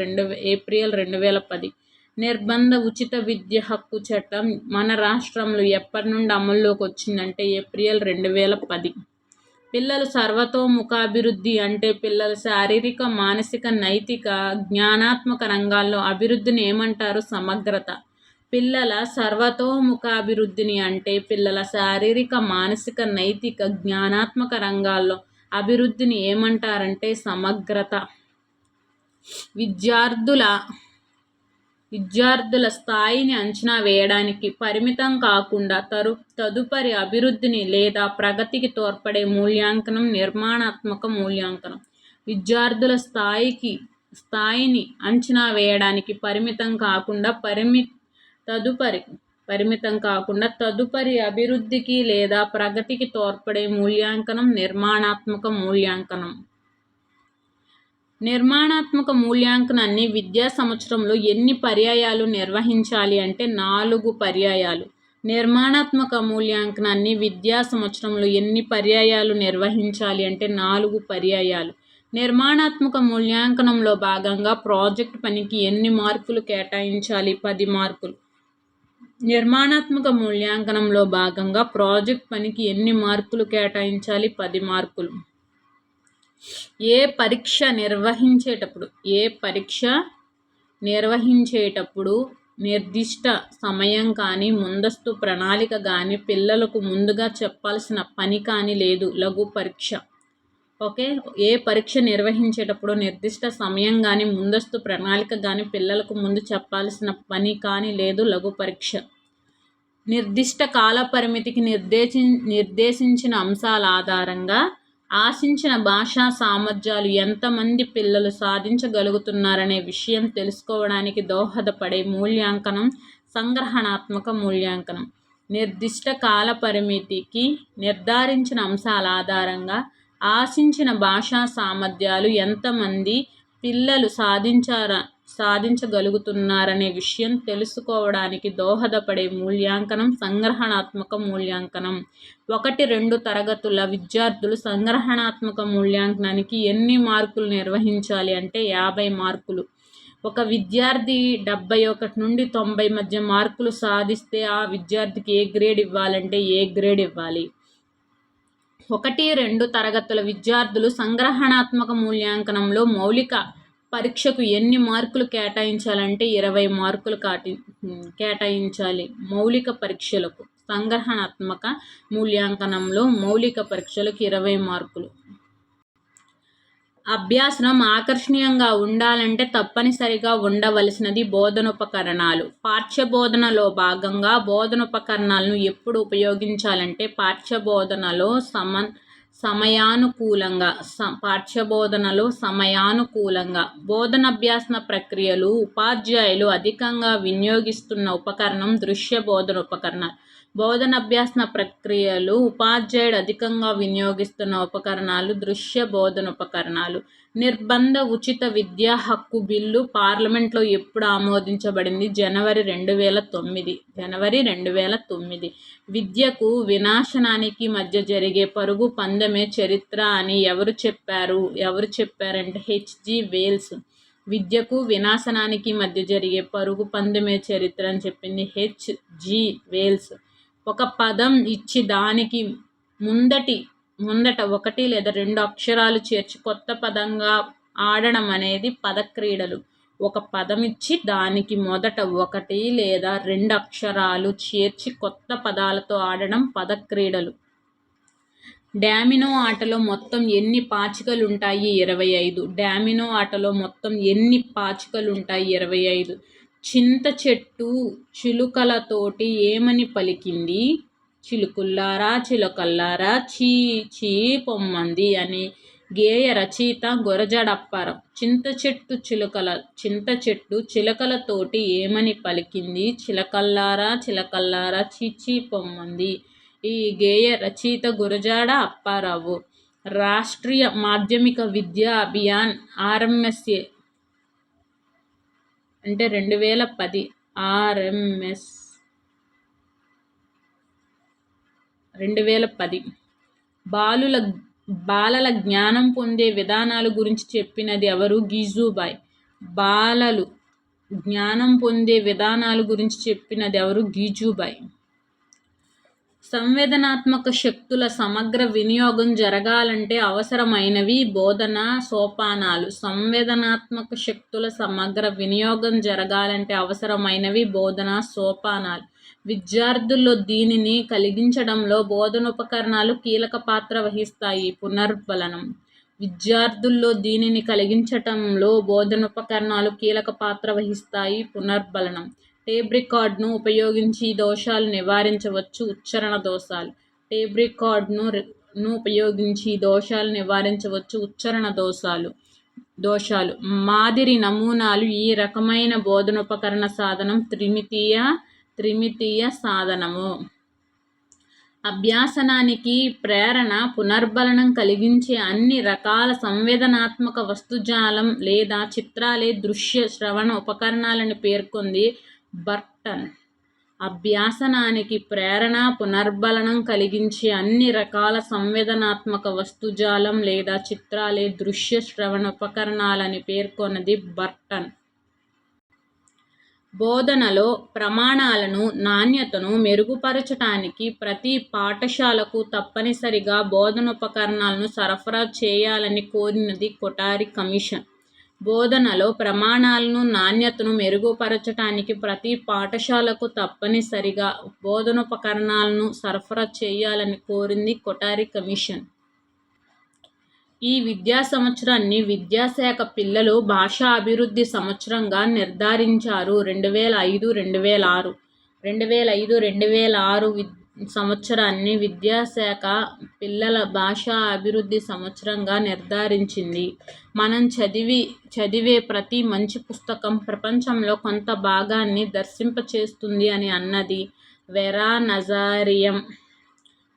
ఏప్రిల్ 2010. నిర్బంధ ఉచిత విద్య హక్కు చట్టం మన రాష్ట్రంలో ఎప్పటి నుండి అమల్లోకి వచ్చిందంటే ఏప్రిల్ 2010. పిల్లలు సర్వతోముఖాభివృద్ధి అంటే పిల్లల శారీరక, మానసిక, నైతిక, జ్ఞానాత్మక రంగాల్లో అభివృద్ధిని ఏమంటారు? సమగ్రత. పిల్లల సర్వతోముఖాభివృద్ధిని అంటే పిల్లల శారీరక, మానసిక, నైతిక, జ్ఞానాత్మక రంగాల్లో అభివృద్ధిని ఏమంటారంటే సమగ్రత. విద్యార్థుల స్థాయిని అంచనా వేయడానికి పరిమితం కాకుండా తదుపరి అభివృద్ధిని లేదా ప్రగతికి తోడ్పడే మూల్యాంకనం నిర్మాణాత్మక మూల్యాంకనం. విద్యార్థుల స్థాయిని అంచనా వేయడానికి పరిమితం కాకుండా తదుపరి అభివృద్ధికి లేదా ప్రగతికి తోడ్పడే మూల్యాంకనం నిర్మాణాత్మక మూల్యాంకనం. నిర్మాణాత్మక మూల్యాంకనాన్ని విద్యా సంవత్సరంలో ఎన్ని పర్యాయాలు నిర్వహించాలి అంటే 4 పర్యాయాలు. నిర్మాణాత్మక మూల్యాంకనాన్ని విద్యా సంవత్సరంలో ఎన్ని పర్యాయాలు నిర్వహించాలి అంటే 4 పర్యాయాలు. నిర్మాణాత్మక మూల్యాంకనంలో భాగంగా ప్రాజెక్ట్ పనికి ఎన్ని మార్కులు కేటాయించాలి? 10 మార్కులు. నిర్మాణాత్మక మూల్యాంకనంలో భాగంగా ప్రాజెక్ట్ పనికి ఎన్ని మార్కులు కేటాయించాలి? 10 మార్కులు. ఏ పరీక్ష నిర్వహించేటప్పుడు నిర్దిష్ట సమయం కానీ ముందస్తు ప్రణాళిక కానీ పిల్లలకు ముందుగా చెప్పాల్సిన పని కానీ లేదు. లఘు పరీక్ష. ఓకే, ఏ పరీక్ష నిర్వహించేటప్పుడు నిర్దిష్ట సమయం కానీ ముందస్తు ప్రణాళిక కానీ పిల్లలకు ముందు చెప్పాల్సిన పని కానీ లేదు. లఘు పరీక్ష. నిర్దిష్ట కాల పరిమితికి నిర్దేశించిన అంశాల ఆధారంగా ఆశించిన భాషా సామర్థ్యాలు ఎంతమంది పిల్లలు సాధించగలుగుతున్నారనే విషయం తెలుసుకోవడానికి దోహదపడే మూల్యాంకనం సంగ్రహణాత్మక మూల్యాంకనం. నిర్దిష్ట కాల పరిమితికి నిర్ధారించిన అంశాల ఆధారంగా ఆశించిన భాషా సామర్థ్యాలు ఎంతమంది పిల్లలు సాధించగలుగుతున్నారనే విషయం తెలుసుకోవడానికి దోహదపడే మూల్యాంకనం సంగ్రహణాత్మక మూల్యాంకనం. 1-2 తరగతుల విద్యార్థులు సంగ్రహణాత్మక మూల్యాంకనానికి ఎన్ని మార్కులు నిర్వహించాలి అంటే 50 మార్కులు. ఒక విద్యార్థి 71 నుండి 90 మధ్య మార్కులు సాధిస్తే ఆ విద్యార్థికి ఏ గ్రేడ్ ఇవ్వాలంటే ఏ గ్రేడ్ ఇవ్వాలి. 1-2 తరగతుల విద్యార్థులు సంగ్రహణాత్మక మూల్యాంకనంలో మౌలిక పరీక్షకు ఎన్ని మార్కులు కేటాయించాలంటే 20 మార్కులు కేటాయించాలి. మౌలిక పరీక్షలకు సంగ్రహణాత్మక మూల్యాంకనంలో మౌలిక పరీక్షలకు 20 మార్కులు. అభ్యాసనం ఆకర్షణీయంగా ఉండాలంటే తప్పనిసరిగా ఉండవలసినది బోధనోపకరణాలు. పాఠ్యబోధనలో భాగంగా బోధనోపకరణాలను ఎప్పుడు ఉపయోగించాలంటే పాఠ్యబోధనలో సమయానుకూలంగా. బోధనాభ్యాసన ప్రక్రియలు ఉపాధ్యాయులు అధికంగా వినియోగిస్తున్న ఉపకరణం దృశ్య బోధనోపకరణాలు. బోధనాభ్యాసన ప్రక్రియలు ఉపాధ్యాయుడు అధికంగా వినియోగిస్తున్న ఉపకరణాలు దృశ్య బోధనోపకరణాలు. నిర్బంధ ఉచిత విద్యా హక్కు బిల్లు పార్లమెంట్లో ఎప్పుడు ఆమోదించబడింది? జనవరి 2009. విద్యకు వినాశనానికి మధ్య జరిగే పరుగు పందెమే చరిత్ర అని ఎవరు చెప్పారంటే హెచ్.జి. వేల్స్. విద్యకు వినాశనానికి మధ్య జరిగే పరుగు పందెమే చరిత్ర అని చెప్పింది హెచ్.జి. వేల్స్. ఒక పదం ఇచ్చి దానికి ముందట 1 లేదా 2 అక్షరాలు చేర్చి కొత్త పదంగా ఆడడం అనేది పదక్రీడలు. ఒక పదం ఇచ్చి దానికి మొదట 1 లేదా 2 అక్షరాలు చేర్చి కొత్త పదాలతో ఆడడం పదక్రీడలు. డామినో ఆటలో మొత్తం ఎన్ని పాచికలుంటాయి? 25. డామినో ఆటలో మొత్తం ఎన్ని పాచికలుంటాయి? 25. చింత చెట్టు చిలుకలతోటి ఏమని పలికింది? చిలుకుల్లారా చిలుకల్లారా చీ చీ పొమ్మంది అని గేయ రచయిత గురజాడ అప్పారావు. చింత చెట్టు చిలుకలతోటి ఏమని పలికింది? చిలకల్లారా చిలకల్లారా చీ చీ పొమ్మంది. ఈ గేయ రచయిత గురజాడ అప్పారావు. రాష్ట్రీయ మాధ్యమిక విద్యా అభియాన్ RMSA అంటే 2010. RMS 2010. బాలల జ్ఞానం పొందే విధానాల గురించి చెప్పినది ఎవరు? గిజుబాయ్. బాలలు జ్ఞానం పొందే విధానాల గురించి చెప్పినది ఎవరు? గిజుబాయ్. సంవేదనాత్మక శక్తుల సమగ్ర వినియోగం జరగాలంటే అవసరమైనవి బోధనా సోపానాలు. సంవేదనాత్మక శక్తుల సమగ్ర వినియోగం జరగాలంటే అవసరమైనవి బోధనా సోపానాలు. విద్యార్థుల్లో దీనిని కలిగించడంలో బోధనోపకరణాలు కీలక పాత్ర వహిస్తాయి. పునర్బలనం. విద్యార్థుల్లో దీనిని కలిగించటంలో బోధనోపకరణాలు కీలక పాత్ర వహిస్తాయి. పునర్బలనం. టేప్ రికార్డును ఉపయోగించి దోషాలు నివారించవచ్చు. ఉచ్చారణ దోషాలు. టేప్ రికార్డును ఉపయోగించి దోషాలు నివారించవచ్చు. ఉచ్చారణ దోషాలు. మాదిరి నమూనాలు. ఈ రకమైన బోధనోపకరణ సాధనం త్రిమితీయ సాధనము. అభ్యాసనానికి ప్రేరణ పునర్బలనం కలిగించే అన్ని రకాల సంవేదనాత్మక వస్తుజాలం లేదా చిత్రాలే దృశ్య శ్రవణ ఉపకరణాలని పేర్కొంది బర్టన్. అభ్యాసనానికి ప్రేరణ పునర్బలనం కలిగించే అన్ని రకాల సంవేదనాత్మక వస్తుజాలం లేదా చిత్రాలే దృశ్య శ్రవణ ఉపకరణాలని పేర్కొన్నది బర్టన్. బోధనలో ప్రమాణాలను, నాణ్యతను మెరుగుపరచటానికి ప్రతి పాఠశాలకు తప్పనిసరిగా బోధనోపకరణాలను సరఫరా చేయాలని కోరినది కొఠారి కమిషన్. బోధనలో ప్రమాణాలను, నాణ్యతను మెరుగుపరచటానికి ప్రతి పాఠశాలకు తప్పనిసరిగా బోధనోపకరణాలను సరఫరా చేయాలని కోరింది కొఠారి కమిషన్. ఈ విద్యా సంవత్సరాన్ని విద్యాశాఖ పిల్లలు భాషా అభివృద్ధి సంవత్సరంగా నిర్ధారించారు. 2005-2006 2005-2006 సంవత్సరాన్ని విద్యాశాఖ పిల్లల భాషా అభివృద్ధి సంవత్సరంగా నిర్ధారించింది. మనం చదివే ప్రతి మంచి పుస్తకం ప్రపంచంలో కొంత భాగాన్ని దర్శింపచేస్తుంది అని అన్నది వెరా నజారియం.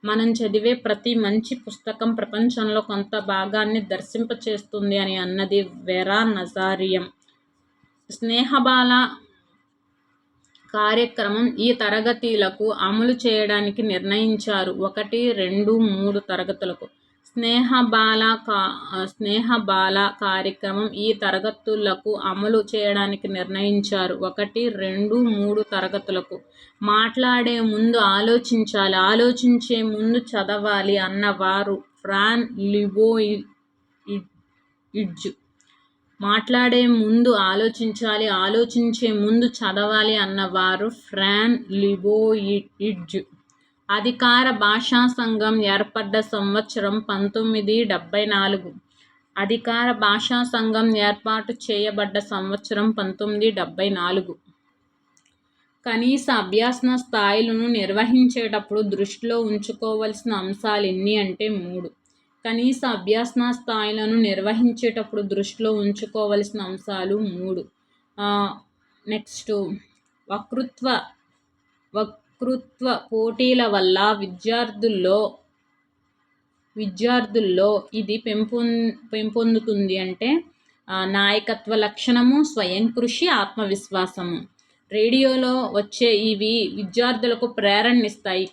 మనం చదివే ప్రతి మంచి పుస్తకం ప్రపంచంలో కొంత భాగాన్ని దర్శింపచేస్తుంది అని అన్నది వెరా నజారియం. స్నేహబాల కార్యక్రమం ఈ తరగతులకు అమలు చేయడానికి నిర్ణయించారు. 1, 2, 3 తరగతులకు స్నేహబాల కార్యక్రమం ఈ తరగతులకు అమలు చేయడానికి నిర్ణయించారు. 1, 2, 3 తరగతులకు. మాట్లాడే ముందు ఆలోచించాలి, ఆలోచించే ముందు చదవాలి అన్నవారు ఫ్రాన్ లిబోయిడ్జ్. మాట్లాడే ముందు ఆలోచించాలి, ఆలోచించే ముందు చదవాలి అన్నవారు ఫ్రాన్ లిబోయిడ్జ్. అధికార భాషా సంఘం ఏర్పడ్డ సంవత్సరం 1974. అధికార భాషా సంఘం ఏర్పాటు చేయబడ్డ సంవత్సరం 1974. కనీస అభ్యసన స్థాయిలను నిర్వహించేటప్పుడు దృష్టిలో ఉంచుకోవలసిన అంశాలు ఎన్ని అంటే 3. కనీస అభ్యసన స్థాయిలను నిర్వహించేటప్పుడు దృష్టిలో ఉంచుకోవలసిన అంశాలు 3. నెక్స్ట్ వక్తృత్వ పోటీల వల్ల విద్యార్థుల్లో ఇది పెంపొందుతుంది అంటే నాయకత్వ లక్షణము, స్వయం కృషి, ఆత్మవిశ్వాసము. రేడియోలో వచ్చే ఇవి విద్యార్థులకు ప్రేరణనిస్తాయి.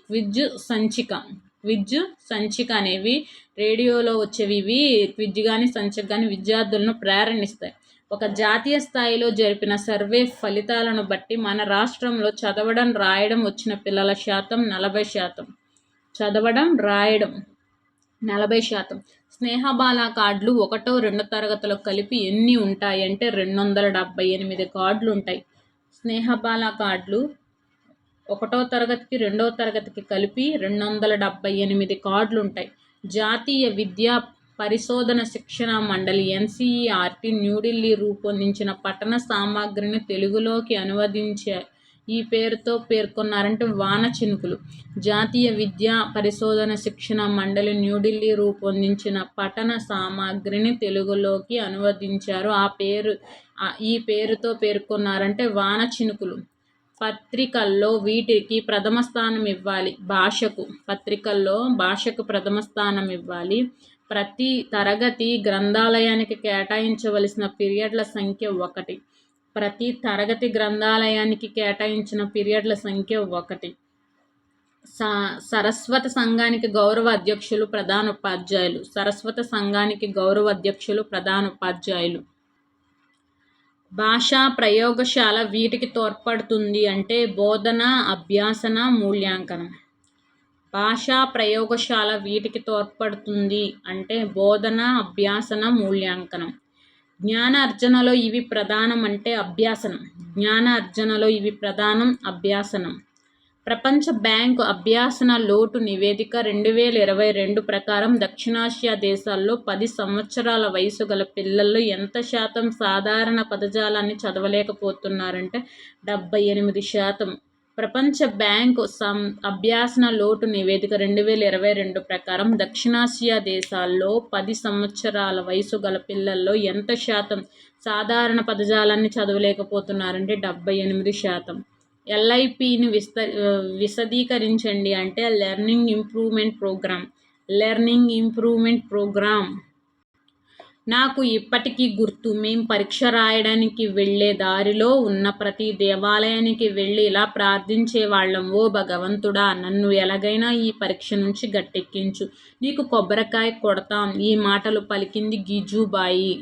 క్విజ్ సంచిక అనేవి రేడియోలో వచ్చేవి. ఇవి క్విజ్ కానీ సంచిక కానీ విద్యార్థులను ప్రేరణనిస్తాయి. ఒక జాతీయ స్థాయిలో జరిపిన సర్వే ఫలితాలను బట్టి మన రాష్ట్రంలో చదవడం, రాయడం వచ్చిన పిల్లల శాతం 40%. చదవడం, రాయడం 40%. స్నేహబాల కార్డులు 1, 2 తరగతులకు కలిపి ఎన్ని ఉంటాయి అంటే 278 కార్డులు ఉంటాయి. స్నేహబాల కార్డులు 1వ తరగతికి 2వ తరగతికి కలిపి 278 కార్డులు ఉంటాయి. జాతీయ విద్యా పరిశోధన శిక్షణ మండలి NCERT న్యూఢిల్లీ రూపొందించిన పఠన సామగ్రిని తెలుగులోకి అనువదించే ఈ పేరుతో పేర్కొన్నారంటే వాన చినుకులు. జాతీయ విద్యా పరిశోధన శిక్షణ మండలి న్యూఢిల్లీ రూపొందించిన పఠన సామగ్రిని తెలుగులోకి అనువదించారు. ఈ పేరుతో పేర్కొన్నారంటే వాన చినుకులు. పత్రికల్లో వీటికి ప్రథమ స్థానం ఇవ్వాలి. పత్రికల్లో భాషకు ప్రథమ స్థానం ఇవ్వాలి. ప్రతి తరగతి గ్రంథాలయానికి కేటాయించవలసిన పీరియడ్ల సంఖ్య 1. ప్రతి తరగతి గ్రంథాలయానికి కేటాయించిన పీరియడ్ల సంఖ్య 1. సరస్వత సంఘానికి గౌరవ అధ్యక్షులు, ప్రధానోపాధ్యాయులు. సరస్వత సంఘానికి గౌరవ అధ్యక్షులు, ప్రధానోపాధ్యాయులు. భాషా ప్రయోగశాల వీటికి తోడ్పడుతుంది అంటే బోధన, అభ్యాసన, మూల్యాంకనం. భాషా ప్రయోగశాల వీటికి తోడ్పడుతుంది అంటే బోధన, అభ్యాసన, మూల్యాంకనం. జ్ఞానార్జనలో ఇవి ప్రధానం అంటే అభ్యాసనం. అభ్యాసనం. ప్రపంచ బ్యాంకు అభ్యాసన లోటు నివేదిక 2022 ప్రకారం దక్షిణాసియా దేశాల్లో 10 సంవత్సరాల వయసు గల పిల్లల్లో ఎంత శాతం సాధారణ పదజాలాన్ని చదవలేకపోతున్నారంటే 78%. ప్రపంచ బ్యాంకు అభ్యాసన లోటు నివేదిక 2022 ప్రకారం దక్షిణాసియా దేశాల్లో 10 సంవత్సరాల వయసు గల పిల్లల్లో ఎంత శాతం సాధారణ పదజాలాన్ని చదవలేకపోతున్నారంటే 78%. LIPని విశదీకరించండి అంటే లెర్నింగ్ ఇంప్రూవ్మెంట్ ప్రోగ్రామ్. నాకు ఇప్పటికీ గుర్తు, మేం పరీక్ష రాయడానికి వెళ్ళే దారిలో ఉన్న ప్రతి దేవాలయానికి వెళ్ళి ఇలా ప్రార్థించేవాళ్ళం. ఓ భగవంతుడా, నన్ను ఎలాగైనా ఈ పరీక్ష నుంచి గట్టెక్కించు, నీకు కొబ్బరికాయ కొడతాం. ఈ మాటలు పలికింది గిజుబాయి.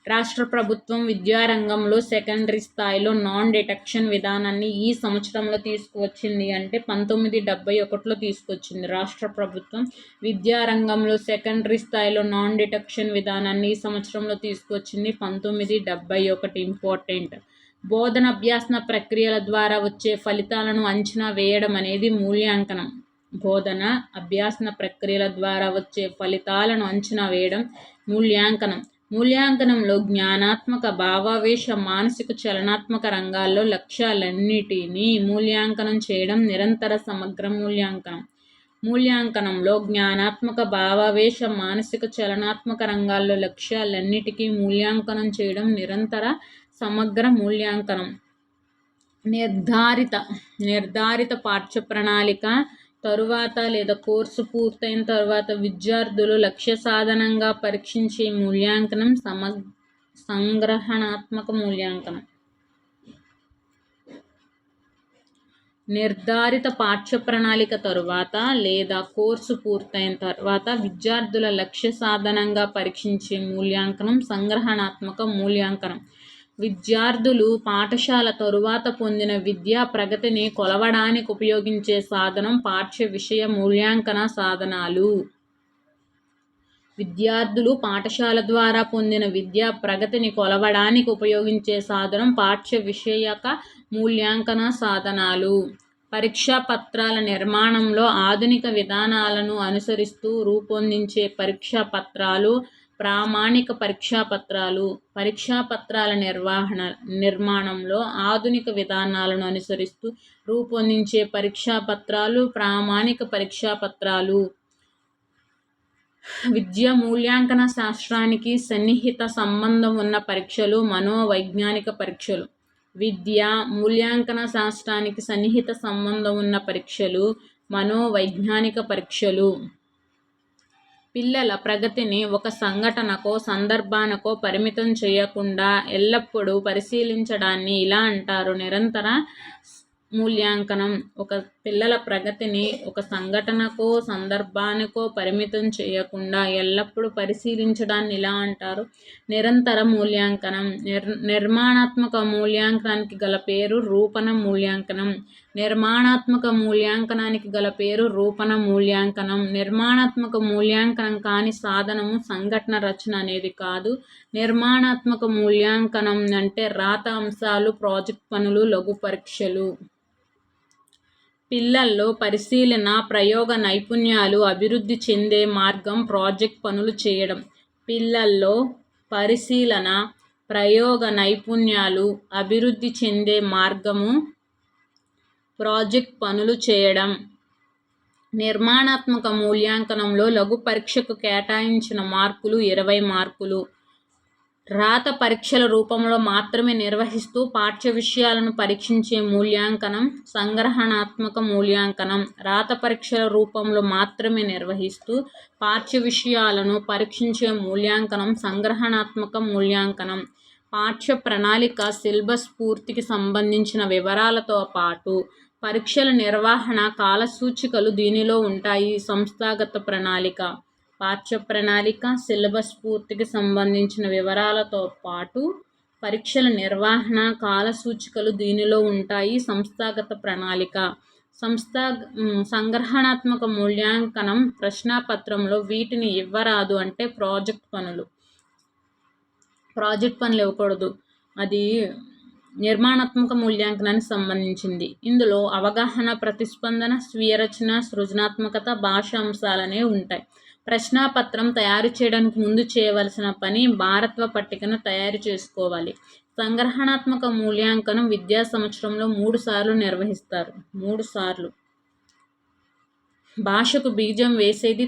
రాష్ట్ర ప్రభుత్వం విద్యారంగంలో సెకండరీ స్థాయిలో నాన్ డిటెక్షన్ విధానాన్ని ఈ సంవత్సరంలో తీసుకువచ్చింది అంటే 1971లో తీసుకొచ్చింది. రాష్ట్ర ప్రభుత్వం విద్యారంగంలో సెకండరీ స్థాయిలో నాన్ డిటెక్షన్ విధానాన్ని ఈ సంవత్సరంలో తీసుకొచ్చింది 1971. ఇంపార్టెంట్. బోధన అభ్యాసన ప్రక్రియల ద్వారా వచ్చే ఫలితాలను అంచనా వేయడం అనేది మూల్యాంకనం. బోధన అభ్యాసన ప్రక్రియల ద్వారా వచ్చే ఫలితాలను అంచనా వేయడం మూల్యాంకనం. మూల్యాంకనంలో జ్ఞానాత్మక, భావావేశ, మానసిక, చలనాత్మక రంగాల్లో లక్ష్యాలన్నిటినీ మూల్యాంకనం చేయడం నిరంతర సమగ్ర మూల్యాంకనం. మూల్యాంకనంలో జ్ఞానాత్మక, భావావేశ, మానసిక, చలనాత్మక రంగాల్లో లక్ష్యాలన్నిటికీ మూల్యాంకనం చేయడం నిరంతర సమగ్ర మూల్యాంకనం. నిర్ధారిత పాఠ్య ప్రణాళిక తరువాత లేదా కోర్సు పూర్తయిన తర్వాత విద్యార్థులు లక్ష్య సాధనంగా పరీక్షించే మూల్యాంకనం సంగ్రహణాత్మక మూల్యాంకనం. నిర్ధారిత పాఠ్య ప్రణాళిక తరువాత లేదా కోర్సు పూర్తయిన తర్వాత విద్యార్థుల లక్ష్య సాధనంగా పరీక్షించే మూల్యాంకనం సంగ్రహణాత్మక మూల్యాంకనం. విద్యార్థులు పాఠశాల తరువాత పొందిన విద్యా ప్రగతిని కొలవడానికి ఉపయోగించే సాధనం పాఠ్య విషయ మూల్యాంకన సాధనాలు. విద్యార్థులు పాఠశాల ద్వారా పొందిన విద్యా ప్రగతిని కొలవడానికి ఉపయోగించే సాధనం పాఠ్య విషయక మూల్యాంకన సాధనాలు. పరీక్షా పత్రాల నిర్మాణంలో ఆధునిక విధానాలను అనుసరిస్తూ రూపొందించే పరీక్షా పత్రాలు ప్రామాణిక పరీక్షా పత్రాలు. పరీక్షా పత్రాల నిర్మాణంలో ఆధునిక విధానాలను అనుసరిస్తూ రూపొందించే పరీక్షా పత్రాలు ప్రామాణిక పరీక్షా పత్రాలు. విద్యా మూల్యాంకన శాస్త్రానికి సన్నిహిత సంబంధం ఉన్న పరీక్షలు మనోవైజ్ఞానిక పరీక్షలు. విద్యా మూల్యాంకన శాస్త్రానికి సన్నిహిత సంబంధం ఉన్న పరీక్షలు మనోవైజ్ఞానిక పరీక్షలు. పిల్లల ప్రగతిని ఒక సంఘటనకో సందర్భానికో పరిమితం చేయకుండా ఎల్లప్పుడూ పరిశీలించడాన్ని ఇలా అంటారు నిరంతర మూల్యాంకనం. ఒక పిల్లల ప్రగతిని ఒక సంఘటనకో సందర్భానికో పరిమితం చేయకుండా ఎల్లప్పుడూ పరిశీలించడాన్ని ఇలా అంటారు నిరంతర మూల్యాంకనం. నిర్మాణాత్మక మూల్యాంకనానికి గల పేరు రూపణ మూల్యాంకనం. నిర్మాణాత్మక మూల్యాంకనానికి గల పేరు రూపణ మూల్యాంకనం. నిర్మాణాత్మక మూల్యాంకనం కాని సాధనము సంఘటన రచన అనేది కాదు. నిర్మాణాత్మక మూల్యాంకనం అంటే రాత అంశాలు, ప్రాజెక్ట్ పనులు, లఘు పరీక్షలు. పిల్లల్లో పరిశీలన, ప్రయోగ నైపుణ్యాలు అభివృద్ధి చెందే మార్గం ప్రాజెక్ట్ పనులు చేయడం. పిల్లల్లో పరిశీలన, ప్రయోగ నైపుణ్యాలు అభివృద్ధి చెందే మార్గము ప్రాజెక్ట్ పనులు చేయడం. నిర్మాణాత్మక మూల్యాంకనంలో లఘు పరీక్షకు కేటాయించిన మార్కులు 20 మార్కులు. రాత పరీక్షల రూపంలో మాత్రమే నిర్వహిస్తూ పాఠ్య విషయాలను పరీక్షించే మూల్యాంకనం సంగ్రహణాత్మక మూల్యాంకనం. రాత పరీక్షల రూపంలో మాత్రమే నిర్వహిస్తూ పాఠ్య విషయాలను పరీక్షించే మూల్యాంకనం సంగ్రహణాత్మక మూల్యాంకనం. పాఠ్య ప్రణాళిక సిలబస్ పూర్తికి సంబంధించిన వివరాలతో పాటు పరీక్షల నిర్వహణ కాలసూచికలు దీనిలో ఉంటాయి. సంస్థాగత ప్రణాళిక. పాఠ్య ప్రణాళిక సిలబస్ పూర్తికి సంబంధించిన వివరాలతో పాటు పరీక్షల నిర్వహణ కాలసూచికలు దీనిలో ఉంటాయి. సంస్థాగత ప్రణాళిక. సంగ్రహణాత్మక మూల్యాంకనం ప్రశ్నాపత్రంలో వీటిని ఇవ్వరాదు అంటే ప్రాజెక్ట్ పనులు ఇవ్వకూడదు. అది నిర్మాణాత్మక మూల్యాంకనానికి సంబంధించింది. ఇందులో అవగాహన, ప్రతిస్పందన, స్వీయ రచన, సృజనాత్మకత, భాషా అంశాలనే ఉంటాయి. ప్రశ్నాపత్రం తయారు చేయడానికి ముందు చేయవలసిన పని భారత్వ పట్టికను తయారు చేసుకోవాలి. సంగ్రహణాత్మక మూల్యాంకనం విద్యా సంవత్సరంలో 3 సార్లు నిర్వహిస్తారు. 3 సార్లు. భాషకు బీజం వేసేది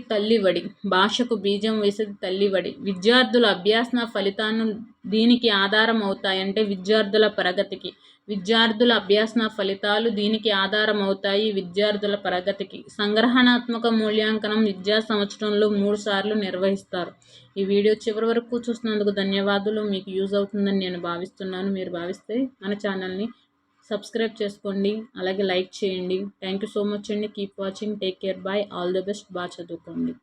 తల్లివడి. విద్యార్థుల అభ్యాసన ఫలితాలు దీనికి ఆధారం అవుతాయంటే విద్యార్థుల ప్రగతికి. విద్యార్థుల అభ్యాసన ఫలితాలు దీనికి ఆధారం అవుతాయి విద్యార్థుల ప్రగతికి. సంగ్రహణాత్మక మూల్యాంకనం విద్యా సంవత్సరంలో 3 సార్లు నిర్వహిస్తారు. ఈ వీడియో చివరి వరకు చూస్తున్నందుకు ధన్యవాదాలు. మీకు యూజ్ అవుతుందని నేను భావిస్తున్నాను. మీరు భావిస్తే మన ఛానల్ని సబ్స్క్రైబ్ చేసుకోండి, అలాగే లైక్ చేయండి. థ్యాంక్ యూ సో మచ్ అండి. Keep watching. Take care. Bye. All the best. బాగా చదువుకోండి.